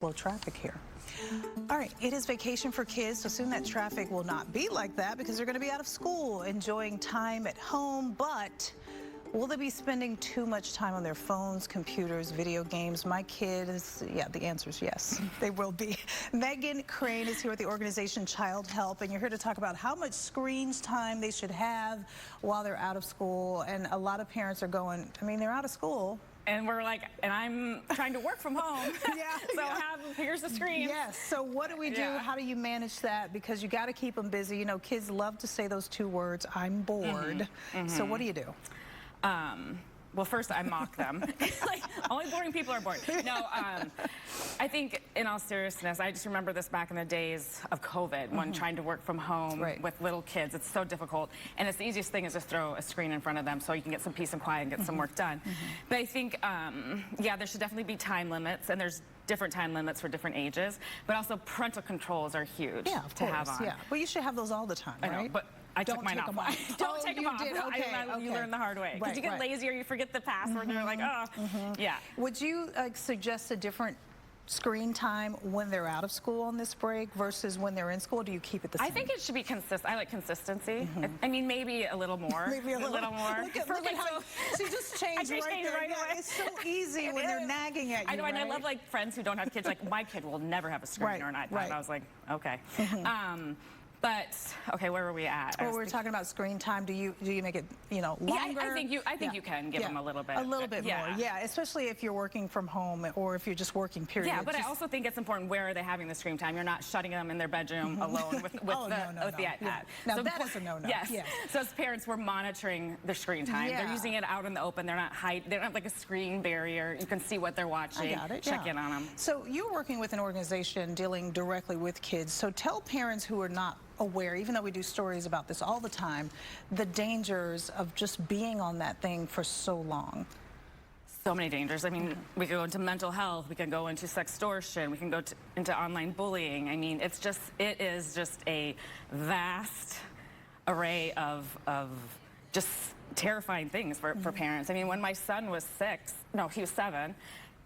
Slow traffic here. All right, it is vacation for kids, so soon that traffic will not be like that because they're going to be out of school, enjoying time at home. But will they be spending too much time on their phones, computers, video games? My kids, yeah, the answer is yes, they will be. Megan Crane is here with the organization Childhelp, and you're here to talk about how much screen time they should have while they're out of school. And a lot of parents are going, I mean, they're out of school. And we're like, and I'm trying to work from home. Here's the screen. Yes, so what do we do? How do you manage that? Because you got to keep them busy. You know, kids love to say those two words, I'm bored. So what do you do? Well, first I mock them. Like, only boring people are bored. No, I think in all seriousness, I just remember this back in the days of COVID when trying to work from home with little kids. It's so difficult. And it's the easiest thing is just throw a screen in front of them so you can get some peace and quiet and get some work done. But I think, yeah, there should definitely be time limits, and there's different time limits for different ages. But also parental controls are huge to have on. Yeah, well, you should have those all the time, right? I know, but I took mine off. Don't take them off. You learn the hard way. Because you get lazy or you forget the password and you're like, oh, yeah. Would you suggest a different screen time when they're out of school on this break versus when they're in school? Do you keep it the same? I think it should be consistent. I like consistency. I mean, maybe a little more. Maybe a little more. Look at how she just changed right there. Yeah, it's so easy when they're nagging at you. I know, and I love like friends who don't have kids. Like my kid will never have a screen or an iPad. I was like, okay. But okay, where were we at? Well, we were talking about screen time. Do you make it, you know, longer? Yeah, I think you can give them a little bit. A little bit more. Yeah, especially if you're working from home or if you're just working, period. Yeah, but I also think it's important, where are they having the screen time? You're not shutting them in their bedroom alone with the iPad. Yeah. Now so that is a no-no. Yes. So as parents, we're monitoring their screen time. They're using it out in the open. They're not they don't have like a screen barrier. You can see what they're watching. Check in on them. So you're working with an organization dealing directly with kids. So tell parents who are not aware, even though we do stories about this all the time, the dangers of just being on that thing for so long. So many dangers. I mean, we can go into mental health, we can go into sextortion, we can go into online bullying. I mean, it is just a vast array of just terrifying things for parents. I mean, when my son was 7,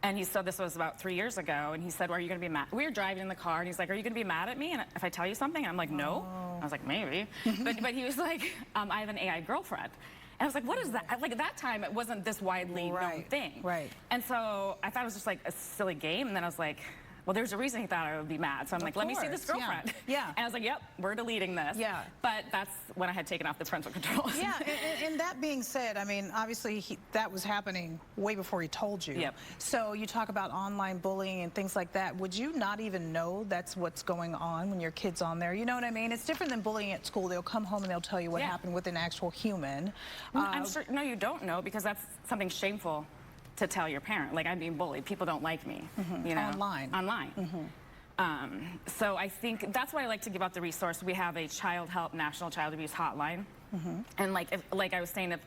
and he said, this was about 3 years ago, and he said, well, are you going to be mad? We were driving in the car, and he's like, are you going to be mad at me and if I tell you something? And I'm like, no. I was like, maybe. but he was like, I have an AI girlfriend. And I was like, what is that? Like, at that time, it wasn't this widely known thing. And so I thought it was just like a silly game, and then I was like, well, there's a reason he thought I would be mad. So I'm like, let me see this girlfriend. And I was like, yep, we're deleting this. But that's when I had taken off the parental controls. And that being said, I mean, obviously that was happening way before he told you. So you talk about online bullying and things like that. Would you not even know that's what's going on when your kid's on there? You know what I mean? It's different than bullying at school. They'll come home and they'll tell you what happened with an actual human. I'm sure, no, you don't know, because that's something shameful to tell your parent, like, I'm being bullied, people don't like me, you know, online. So I think that's why I like to give out the resource. We have a Childhelp National Child Abuse Hotline, and like I was saying, if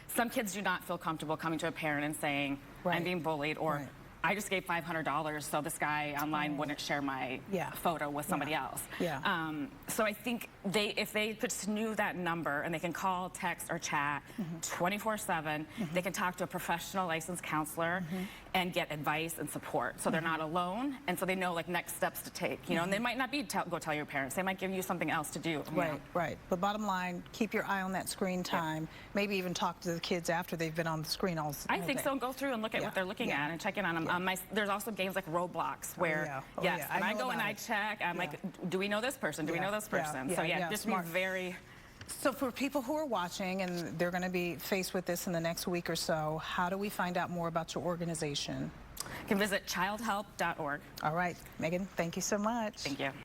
some kids do not feel comfortable coming to a parent and saying, I'm being bullied, or I just gave $500 so this guy online wouldn't share my photo with somebody else. So I think if they just knew that number, and they can call, text, or chat 24/7, they can talk to a professional licensed counselor and get advice and support. So they're not alone, and so they know like next steps to take. You know, and they might not be go tell your parents. They might give you something else to do. But bottom line, keep your eye on that screen time. Maybe even talk to the kids after they've been on the screen all day. I think so. And go through and look at what they're looking at and check in on them. There's also games like Roblox where, and I go and I check. I'm like, do we know this person? Do we know this person? So just be very... So for people who are watching and they're going to be faced with this in the next week or so, how do we find out more about your organization? You can visit childhelp.org. All right, Megan, thank you so much. Thank you.